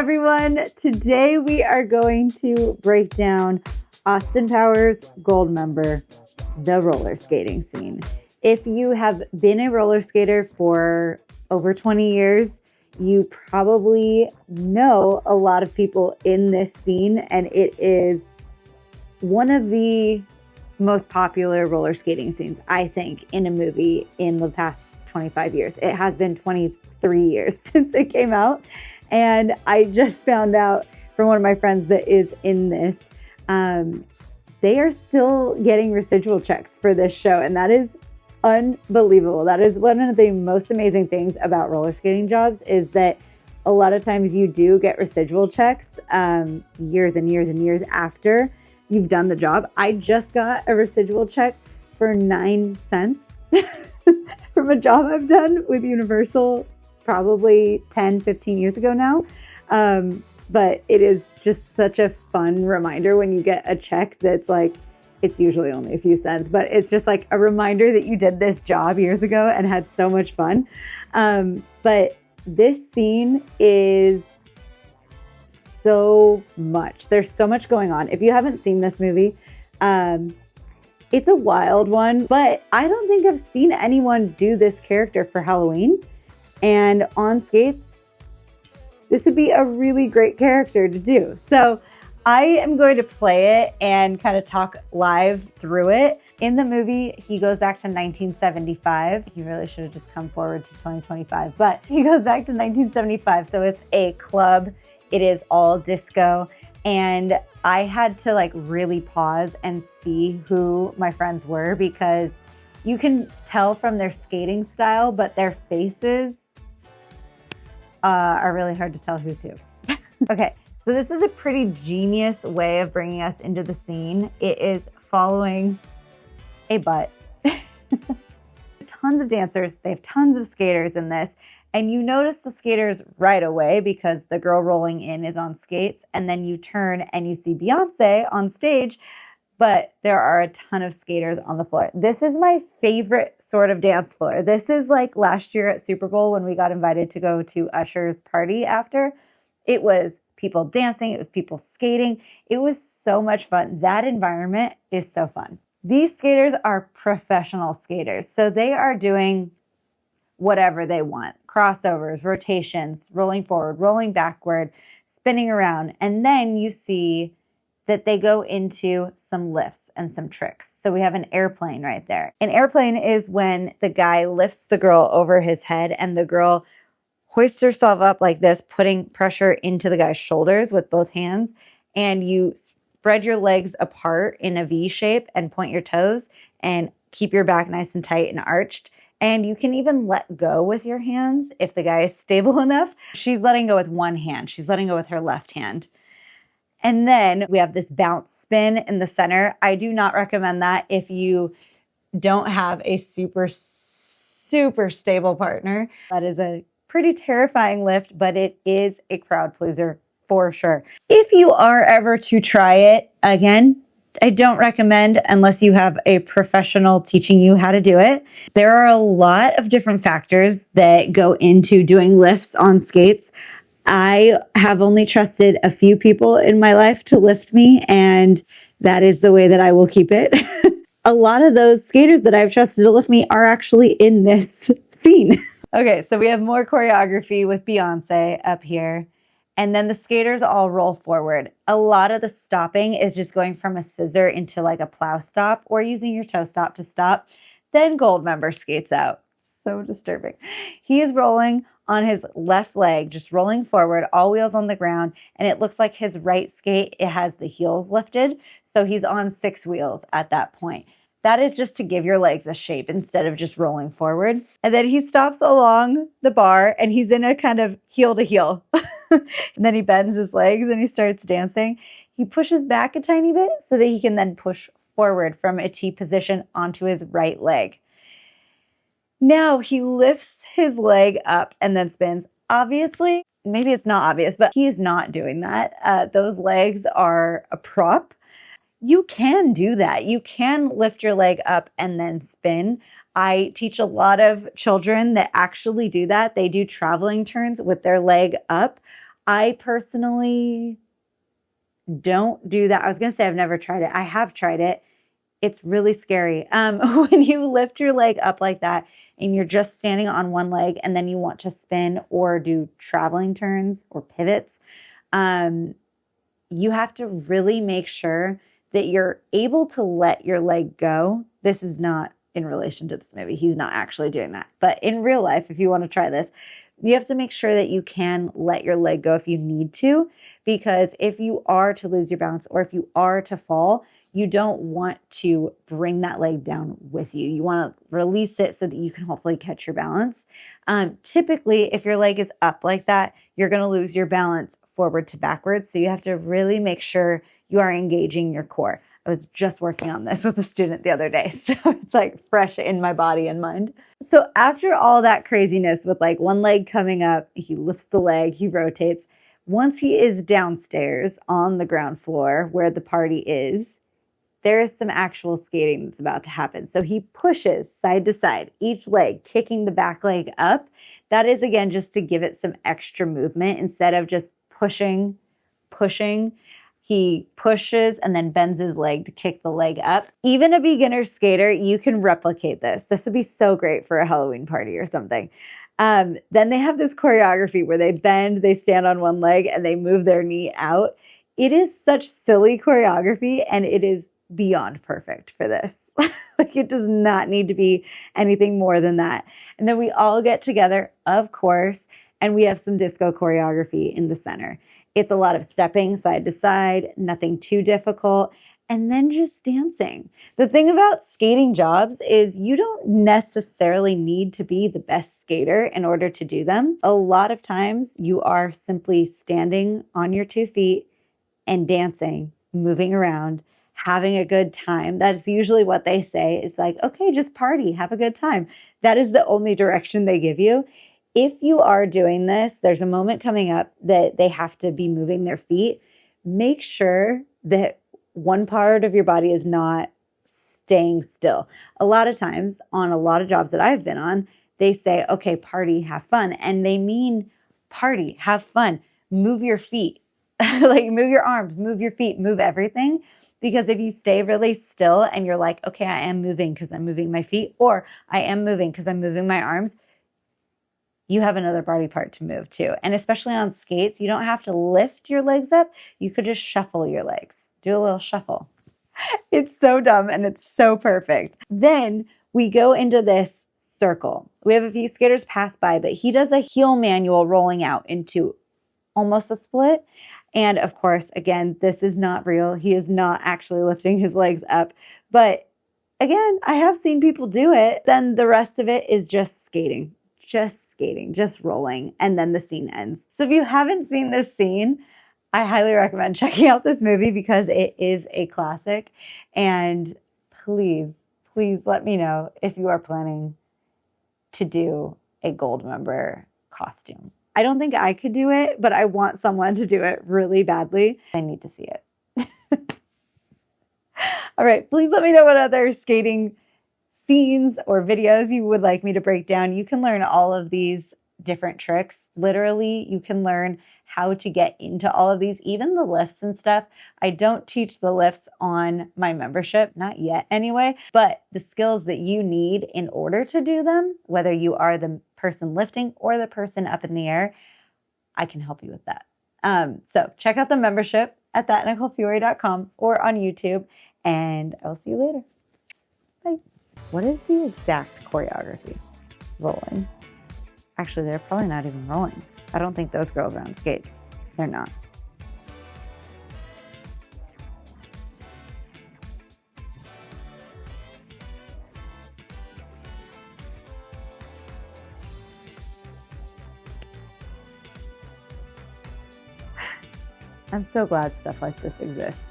everyone. Today we are going to break down Austin Powers' Goldmember, the roller skating scene. If you have been a roller skater for over 20 years, you probably know a lot of people in this scene, and it is one of the most popular roller skating scenes, I think, in a movie in the past 25 years. It has been 23 years since it came out. And I just found out from one of my friends that is in this, they are still getting residual checks for this show. And that is unbelievable. That is one of the most amazing things about roller skating jobs, is that a lot of times you do get residual checks years and years and years after you've done the job. I just got a residual check for 9 cents from a job I've done with Universal probably 10, 15 years ago now. But it is just such a fun reminder when you get a check that's like, it's usually only a few cents, but it's just like a reminder that you did this job years ago and had so much fun. But this scene is so much. There's so much going on. If you haven't seen this movie, it's a wild one, but I don't think I've seen anyone do this character for Halloween. And on skates, this would be a really great character to do. So I am going to play it and kind of talk live through it. In the movie, he goes back to 1975. He really should have just come forward to 2025, but he goes back to 1975. So it's a club. It is all disco. And I had to like really pause and see who my friends were, because you can tell from their skating style, but their faces are really hard to tell who's who. Okay, so this is a pretty genius way of bringing us into the scene. It is following a butt. Tons of dancers. They have tons of skaters in this. And you notice the skaters right away because the girl rolling in is on skates. And then you turn and you see Beyonce on stage, but there are a ton of skaters on the floor. This is my favorite sort of dance floor. This is like last year at Super Bowl when we got invited to go to Usher's party after. It was people dancing. It was people skating. It was so much fun. That environment is so fun. These skaters are professional skaters. So they are doing whatever they want. Crossovers, rotations, rolling forward, rolling backward, spinning around. And then you see that they go into some lifts and some tricks. So we have an airplane right there. An airplane is when the guy lifts the girl over his head and the girl hoists herself up like this, putting pressure into the guy's shoulders with both hands. And you spread your legs apart in a V shape and point your toes and keep your back nice and tight and arched. And you can even let go with your hands if the guy is stable enough. She's letting go with one hand. She's letting go with her left hand. And then we have this bounce spin in the center. I do not recommend that if you don't have a super, super stable partner. That is a pretty terrifying lift, but it is a crowd pleaser for sure. If you are ever to try it, again, I don't recommend unless you have a professional teaching you how to do it. There are a lot of different factors that go into doing lifts on skates. I have only trusted a few people in my life to lift me, and that is the way that I will keep it. A lot of those skaters that I've trusted to lift me are actually in this scene. Okay, so we have more choreography with Beyonce up here. And then the skaters all roll forward. A lot of the stopping is just going from a scissor into like a plow stop or using your toe stop to stop. Then Goldmember skates out. So disturbing. He is rolling on his left leg, just rolling forward, all wheels on the ground. And it looks like his right skate, it has the heels lifted. So he's on 6 wheels at that point. That is just to give your legs a shape instead of just rolling forward. And then he stops along the bar and he's in a kind of heel to heel. And then he bends his legs and he starts dancing. He pushes back a tiny bit so that he can then push forward from a T position onto his right leg. Now he lifts his leg up and then spins. Obviously, maybe it's not obvious, but he is not doing that. Those legs are a prop. You can do that. You can lift your leg up and then spin. I teach a lot of children that actually do that. They do traveling turns with their leg up. I personally don't do that. I was going to say I've never tried it. I have tried it. It's really scary. When you lift your leg up like that and you're just standing on one leg and then you want to spin or do traveling turns or pivots, you have to really make sure that you're able to let your leg go. This is not in relation to this movie. He's not actually doing that. But in real life, if you want to try this, you have to make sure that you can let your leg go if you need to, because if you are to lose your balance or if you are to fall, you don't want to bring that leg down with you. You want to release it so that you can hopefully catch your balance. Typically, if your leg is up like that, you're going to lose your balance forward to backwards. So you have to really make sure you are engaging your core. I was just working on this with a student the other day, so it's like fresh in my body and mind. So after all that craziness with like one leg coming up, he lifts the leg, he rotates. Once he is downstairs on the ground floor where the party is, there is some actual skating that's about to happen. So he pushes side to side, each leg kicking the back leg up. That is, again, just to give it some extra movement instead of just pushing. He pushes and then bends his leg to kick the leg up. Even a beginner skater, you can replicate this. This would be so great for a Halloween party or something. Then they have this choreography where they bend, they stand on one leg, and they move their knee out. It is such silly choreography, and it is beyond perfect for this. Like, it does not need to be anything more than that. And then we all get together, of course, and we have some disco choreography in the center. It's a lot of stepping side to side, nothing too difficult, and then just dancing. The thing about skating jobs is you don't necessarily need to be the best skater in order to do them. A lot of times you are simply standing on your 2 feet and dancing, moving around, having a good time. That's usually what they say. It's like, okay, just party, have a good time. That is the only direction they give you. If you are doing this, there's a moment coming up that they have to be moving their feet. Make sure that one part of your body is not staying still. A lot of times on a lot of jobs that I've been on, they say, okay, party, have fun. And they mean party, have fun, move your feet, like move your arms, move your feet, move everything. Because if you stay really still and you're like, okay, I am moving because I'm moving my feet, or I am moving because I'm moving my arms, you have another body part to move too. And especially on skates, you don't have to lift your legs up. You could just shuffle your legs. Do a little shuffle. It's so dumb and it's so perfect. Then we go into this circle. We have a few skaters pass by, but he does a heel manual rolling out into almost a split. And of course, again, this is not real. He is not actually lifting his legs up. But again, I have seen people do it. Then the rest of it is just skating, just rolling, and then the scene ends. So if you haven't seen this scene, I highly recommend checking out this movie because it is a classic. And please let me know if you are planning to do a Goldmember costume. I don't think I could do it, but I want someone to do it really badly. I need to see it. All right, please let me know what other skating scenes or videos you would like me to break down. You can learn all of these different tricks. Literally, you can learn how to get into all of these, even the lifts and stuff. I don't teach the lifts on my membership, not yet anyway, but the skills that you need in order to do them, whether you are the person lifting or the person up in the air, I can help you with that. So check out the membership at thatnicolefiore.com or on YouTube, and I'll see you later. Bye. What is the exact choreography? Rolling. Actually, they're probably not even rolling. I don't think those girls are on skates. They're not. I'm so glad stuff like this exists.